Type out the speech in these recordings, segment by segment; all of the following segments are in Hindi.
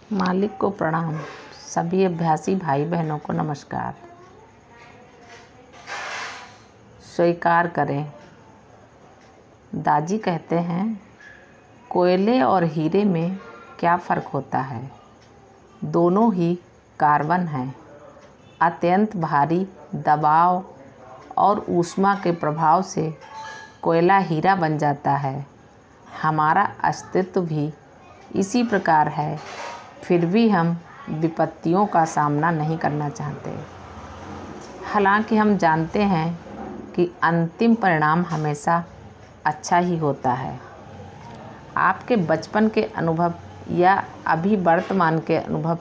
मालिक को प्रणाम। सभी अभ्यासी भाई बहनों को नमस्कार। स्वीकार करें। दाजी कहते हैं, कोयले और हीरे में क्या फ़र्क होता है? दोनों ही कार्बन हैं। अत्यंत भारी दबाव और ऊष्मा के प्रभाव से कोयला हीरा बन जाता है। हमारा अस्तित्व भी इसी प्रकार है, फिर भी हम विपत्तियों का सामना नहीं करना चाहते। हालांकि हम जानते हैं कि अंतिम परिणाम हमेशा अच्छा ही होता है। आपके बचपन के अनुभव या अभी वर्तमान के अनुभव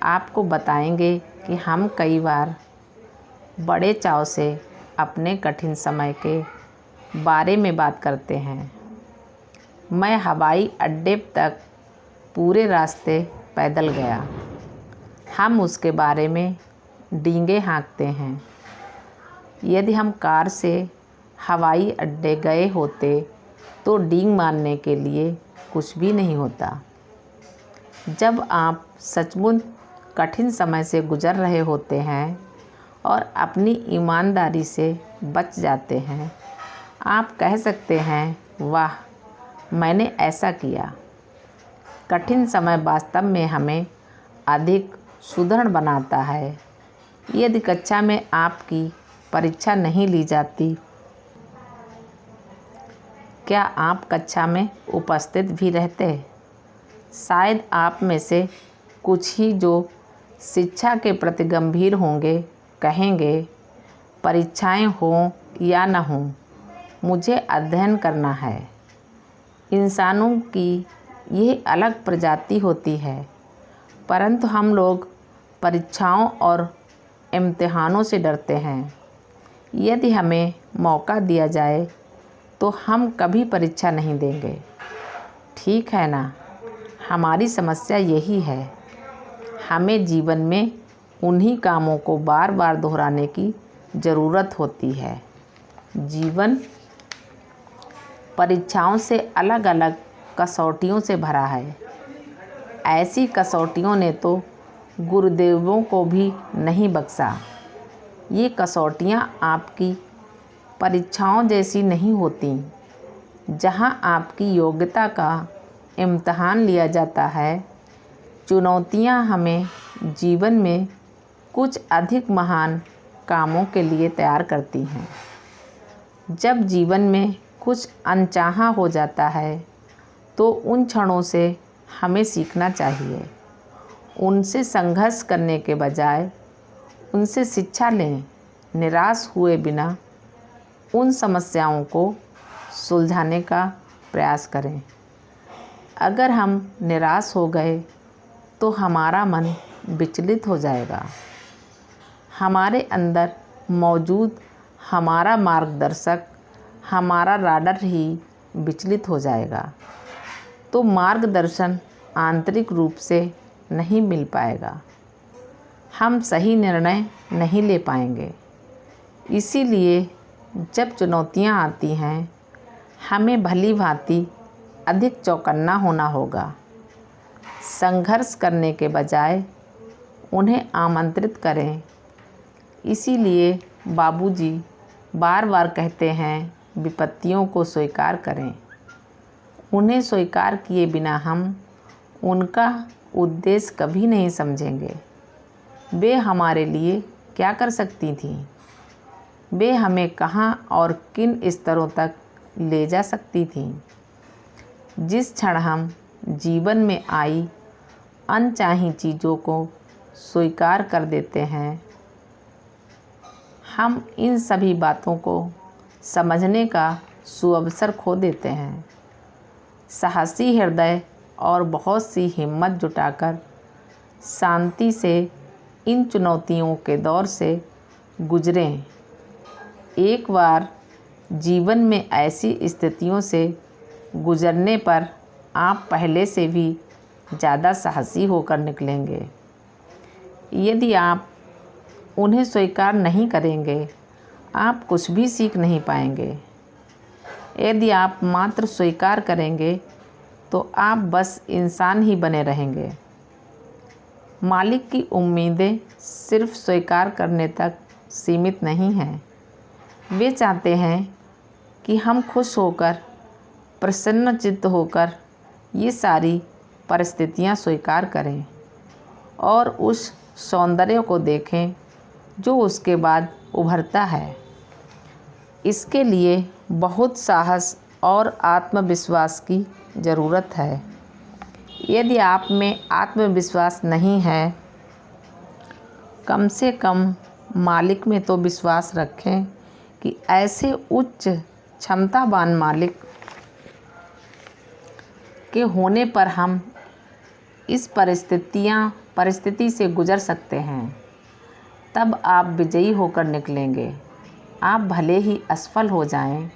आपको बताएंगे कि हम कई बार बड़े चाव से अपने कठिन समय के बारे में बात करते हैं। मैं हवाई अड्डे तक पूरे रास्ते पैदल गया। हम उसके बारे में डींगे हाँकते हैं। यदि हम कार से हवाई अड्डे गए होते तो डींग मारने के लिए कुछ भी नहीं होता। जब आप सचमुच कठिन समय से गुजर रहे होते हैं और अपनी ईमानदारी से बच जाते हैं, आप कह सकते हैं, वाह, मैंने ऐसा किया। कठिन समय वास्तव में हमें अधिक सुदृढ़ बनाता है। यदि कक्षा में आपकी परीक्षा नहीं ली जाती, क्या आप कक्षा में उपस्थित भी रहते? शायद आप में से कुछ ही जो शिक्षा के प्रति गंभीर होंगे कहेंगे, परीक्षाएं हों या न हों, मुझे अध्ययन करना है। इंसानों की यह अलग प्रजाति होती है, परंतु हम लोग परीक्षाओं और इम्तिहानों से डरते हैं। यदि हमें मौका दिया जाए तो हम कभी परीक्षा नहीं देंगे। ठीक है ना? हमारी समस्या यही है। हमें जीवन में उन्हीं कामों को बार बार दोहराने की ज़रूरत होती है। जीवन परीक्षाओं से अलग अलग कसौटियों से भरा है। ऐसी कसौटियों ने तो गुरुदेवों को भी नहीं बख्शा। ये कसौटियाँ आपकी परीक्षाओं जैसी नहीं होती, जहाँ आपकी योग्यता का इम्तहान लिया जाता है। चुनौतियाँ हमें जीवन में कुछ अधिक महान कामों के लिए तैयार करती हैं। जब जीवन में कुछ अनचाहा हो जाता है तो उन क्षणों से हमें सीखना चाहिए। उनसे संघर्ष करने के बजाय उनसे शिक्षा लें। निराश हुए बिना उन समस्याओं को सुलझाने का प्रयास करें। अगर हम निराश हो गए तो हमारा मन विचलित हो जाएगा। हमारे अंदर मौजूद हमारा मार्गदर्शक, हमारा राडर ही विचलित हो जाएगा, तो मार्गदर्शन आंतरिक रूप से नहीं मिल पाएगा। हम सही निर्णय नहीं ले पाएंगे। इसीलिए जब चुनौतियां आती हैं, हमें भली भांति अधिक चौकन्ना होना होगा। संघर्ष करने के बजाय उन्हें आमंत्रित करें। इसीलिए बाबूजी बार बार कहते हैं, विपत्तियों को स्वीकार करें। उन्हें स्वीकार किए बिना हम उनका उद्देश्य कभी नहीं समझेंगे। वे हमारे लिए क्या कर सकती थीं? वे हमें कहाँ और किन स्तरों तक ले जा सकती थीं? जिस क्षण हम जीवन में आई अनचाही चीज़ों को स्वीकार कर देते हैं, हम इन सभी बातों को समझने का सुअवसर खो देते हैं। साहसी हृदय और बहुत सी हिम्मत जुटाकर शांति से इन चुनौतियों के दौर से गुजरें। एक बार जीवन में ऐसी स्थितियों से गुजरने पर आप पहले से भी ज़्यादा साहसी होकर निकलेंगे। यदि आप उन्हें स्वीकार नहीं करेंगे, आप कुछ भी सीख नहीं पाएंगे। यदि आप मात्र स्वीकार करेंगे तो आप बस इंसान ही बने रहेंगे। मालिक की उम्मीदें सिर्फ स्वीकार करने तक सीमित नहीं हैं। वे चाहते हैं कि हम खुश होकर, प्रसन्नचित्त होकर ये सारी परिस्थितियां स्वीकार करें और उस सौंदर्य को देखें जो उसके बाद उभरता है। इसके लिए बहुत साहस और आत्मविश्वास की ज़रूरत है। यदि आप में आत्मविश्वास नहीं है, कम से कम मालिक में तो विश्वास रखें कि ऐसे उच्च क्षमतावान मालिक के होने पर हम इस परिस्थिति से गुजर सकते हैं। तब आप विजयी होकर निकलेंगे। आप भले ही असफल हो जाएं,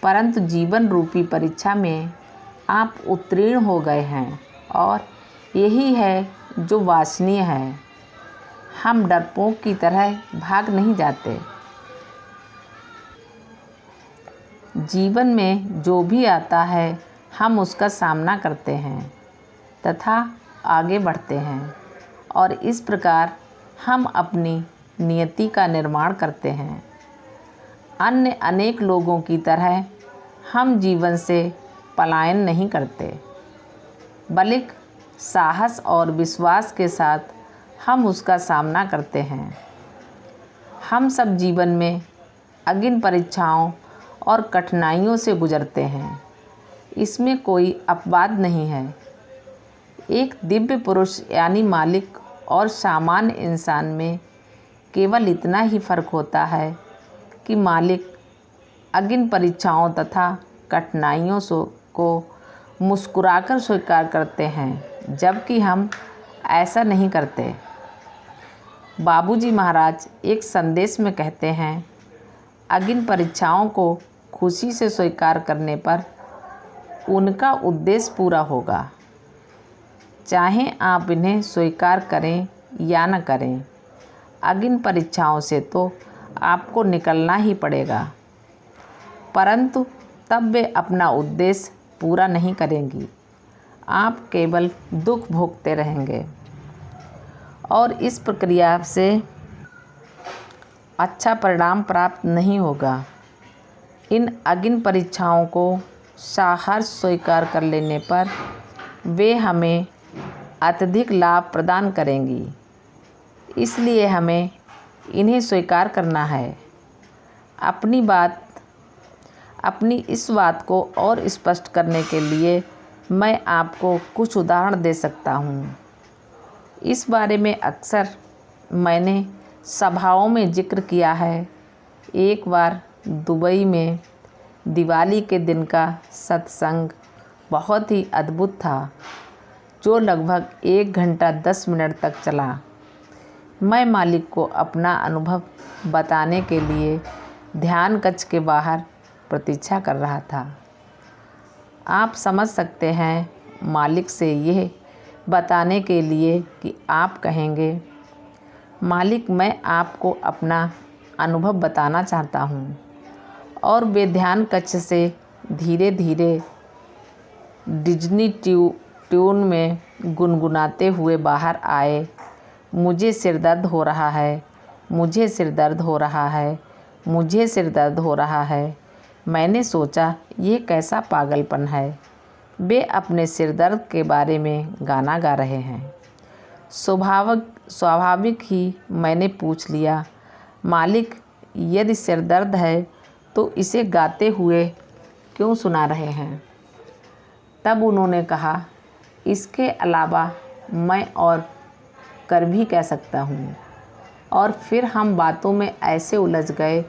परंतु जीवन रूपी परीक्षा में आप उत्तीर्ण हो गए हैं और यही है जो वांछनीय है। हम डरपोक की तरह भाग नहीं जाते। जीवन में जो भी आता है हम उसका सामना करते हैं तथा आगे बढ़ते हैं और इस प्रकार हम अपनी नियति का निर्माण करते हैं। अन्य अनेक लोगों की तरह हम जीवन से पलायन नहीं करते, बल्कि साहस और विश्वास के साथ हम उसका सामना करते हैं। हम सब जीवन में अगिन परीक्षाओं और कठिनाइयों से गुजरते हैं, इसमें कोई अपवाद नहीं है। एक दिव्य पुरुष यानी मालिक और सामान्य इंसान में केवल इतना ही फर्क होता है कि मालिक अगिन परीक्षाओं तथा कठिनाइयों को मुस्कुराकर स्वीकार करते हैं, जबकि हम ऐसा नहीं करते। बाबूजी महाराज एक संदेश में कहते हैं, अगिन परीक्षाओं को खुशी से स्वीकार करने पर उनका उद्देश्य पूरा होगा, चाहे आप इन्हें स्वीकार करें या न करें। अगिन परीक्षाओं से तो आपको निकलना ही पड़ेगा, परंतु तब वे अपना उद्देश्य पूरा नहीं करेंगी। आप केवल दुख भोगते रहेंगे और इस प्रक्रिया से अच्छा परिणाम प्राप्त नहीं होगा। इन अगिन परीक्षाओं को साहस स्वीकार कर लेने पर वे हमें अत्यधिक लाभ प्रदान करेंगी। इसलिए हमें इन्हें स्वीकार करना है। अपनी इस बात को और स्पष्ट करने के लिए मैं आपको कुछ उदाहरण दे सकता हूँ। इस बारे में अक्सर मैंने सभाओं में जिक्र किया है। एक बार दुबई में दिवाली के दिन का सत्संग बहुत ही अद्भुत था, जो लगभग 1 घंटा 10 मिनट तक चला। मैं मालिक को अपना अनुभव बताने के लिए ध्यान कक्ष के बाहर प्रतीक्षा कर रहा था। आप समझ सकते हैं, मालिक से यह बताने के लिए कि आप कहेंगे, मालिक मैं आपको अपना अनुभव बताना चाहता हूँ, और वे ध्यान कक्ष से धीरे धीरे डिज्नी ट्यून में गुनगुनाते हुए बाहर आए। मुझे सिर दर्द हो रहा है, मुझे सिर दर्द हो रहा है, मुझे सिर दर्द हो रहा है। मैंने सोचा ये कैसा पागलपन है, वे अपने सिर दर्द के बारे में गाना गा रहे हैं। स्वाभाविक ही मैंने पूछ लिया, मालिक यदि सिर दर्द है तो इसे गाते हुए क्यों सुना रहे हैं? तब उन्होंने कहा, इसके अलावा मैं और कर भी कह सकता हूँ। और फिर हम बातों में ऐसे उलझ गए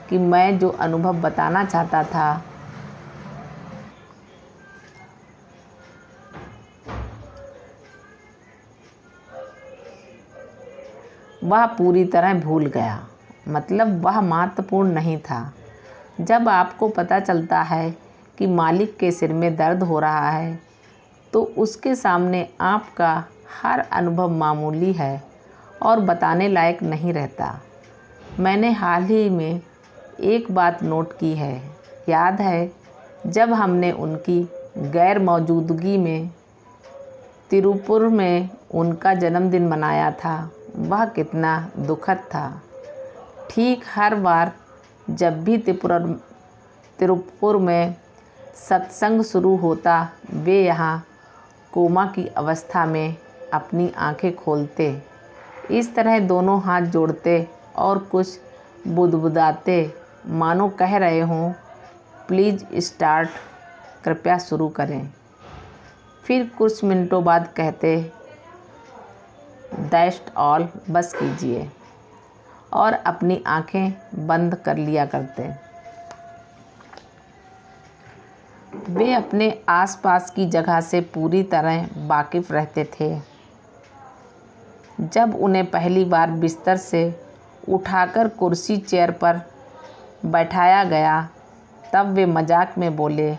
कि मैं जो अनुभव बताना चाहता था वह पूरी तरह भूल गया। मतलब वह महत्वपूर्ण नहीं था। जब आपको पता चलता है कि मालिक के सिर में दर्द हो रहा है, तो उसके सामने आपका हर अनुभव मामूली है और बताने लायक नहीं रहता। मैंने हाल ही में एक बात नोट की है। याद है जब हमने उनकी गैर मौजूदगी में तिरुपुर में उनका जन्मदिन मनाया था, वह कितना दुखद था। ठीक हर बार जब भी तिरुपुर में सत्संग शुरू होता, वे यहाँ कोमा की अवस्था में अपनी आंखें खोलते। इस तरह दोनों हाथ जोड़ते और कुछ बुदबुदाते, मानो कह रहे हों, प्लीज़ स्टार्ट, कृपया शुरू करें। फिर कुछ मिनटों बाद कहते, दैट्स ऑल, बस कीजिए, और अपनी आंखें बंद कर लिया करते। वे अपने आसपास की जगह से पूरी तरह वाकिफ़ रहते थे। जब उन्हें पहली बार बिस्तर से उठाकर कुर्सी चेयर पर बैठाया गया, तब वे मजाक में बोले,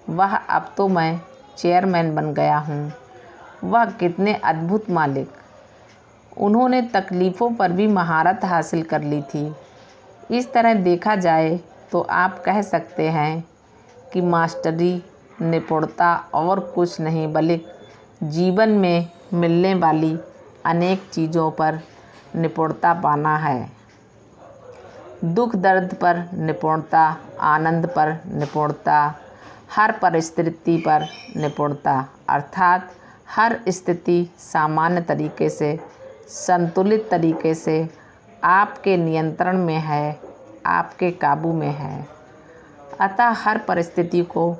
वाह, अब तो मैं चेयरमैन बन गया हूँ। वह कितने अद्भुत मालिक। उन्होंने तकलीफ़ों पर भी महारत हासिल कर ली थी। इस तरह देखा जाए तो आप कह सकते हैं कि मास्टरी, निपुणता और कुछ नहीं बल्कि जीवन में मिलने वाली अनेक चीज़ों पर निपुणता पाना है। दुख दर्द पर निपुणता, आनंद पर निपुणता, हर परिस्थिति पर निपुणता, अर्थात हर स्थिति सामान्य तरीके से, संतुलित तरीके से आपके नियंत्रण में है, आपके काबू में है। अतः हर परिस्थिति को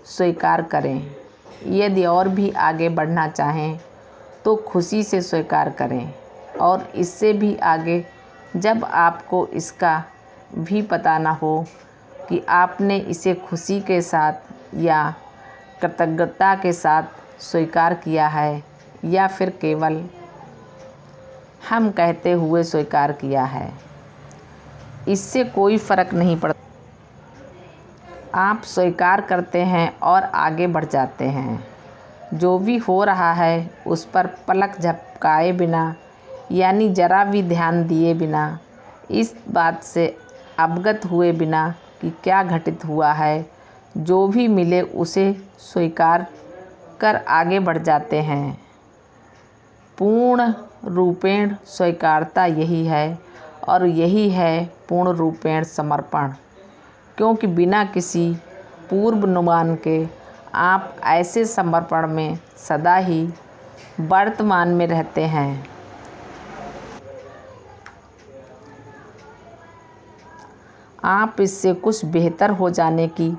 स्वीकार करें। यदि और भी आगे बढ़ना चाहें तो खुशी से स्वीकार करें, और इससे भी आगे जब आपको इसका भी पता न हो कि आपने इसे खुशी के साथ या कृतज्ञता के साथ स्वीकार किया है या फिर केवल हम कहते हुए स्वीकार किया है, इससे कोई फ़र्क नहीं पड़ता। आप स्वीकार करते हैं और आगे बढ़ जाते हैं। जो भी हो रहा है उस पर पलक झपकाए बिना, यानी ज़रा भी ध्यान दिए बिना, इस बात से अवगत हुए बिना कि क्या घटित हुआ है, जो भी मिले उसे स्वीकार कर आगे बढ़ जाते हैं। पूर्ण रूपेण स्वीकारता यही है, और यही है पूर्ण रूपेण समर्पण, क्योंकि बिना किसी पूर्वानुमान के आप ऐसे समर्पण में सदा ही वर्तमान में रहते हैं। आप इससे कुछ बेहतर हो जाने की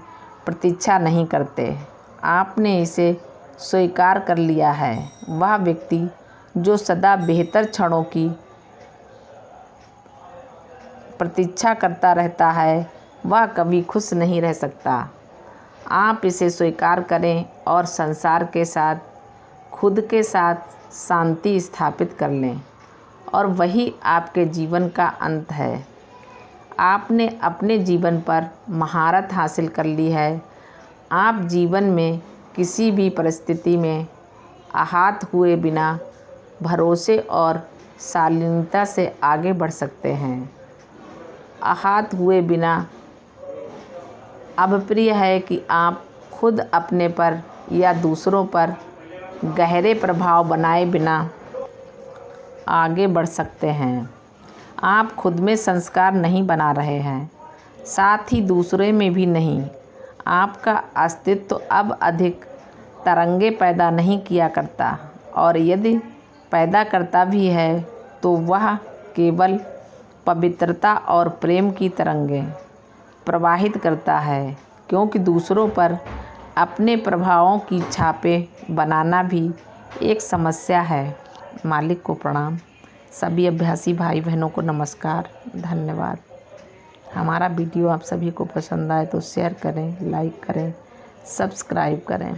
प्रतीक्षा नहीं करते, आपने इसे स्वीकार कर लिया है। वह व्यक्ति जो सदा बेहतर क्षणों की प्रतीक्षा करता रहता है, वह कभी खुश नहीं रह सकता। आप इसे स्वीकार करें और संसार के साथ, खुद के साथ शांति स्थापित कर लें, और वही आपके जीवन का अंत है। आपने अपने जीवन पर महारत हासिल कर ली है। आप जीवन में किसी भी परिस्थिति में आहत हुए बिना भरोसे और शालीनता से आगे बढ़ सकते हैं। आहत हुए बिना अभिप्राय है कि आप खुद अपने पर या दूसरों पर गहरे प्रभाव बनाए बिना आगे बढ़ सकते हैं। आप खुद में संस्कार नहीं बना रहे हैं, साथ ही दूसरे में भी नहीं। आपका अस्तित्व अब अधिक तरंगे पैदा नहीं किया करता, और यदि पैदा करता भी है तो वह केवल पवित्रता और प्रेम की तरंगें प्रवाहित करता है, क्योंकि दूसरों पर अपने प्रभावों की छापें बनाना भी एक समस्या है। मालिक को प्रणाम। सभी अभ्यासी भाई बहनों को नमस्कार, धन्यवाद। हमारा वीडियो आप सभी को पसंद आए तो शेयर करें, लाइक करें, सब्सक्राइब करें।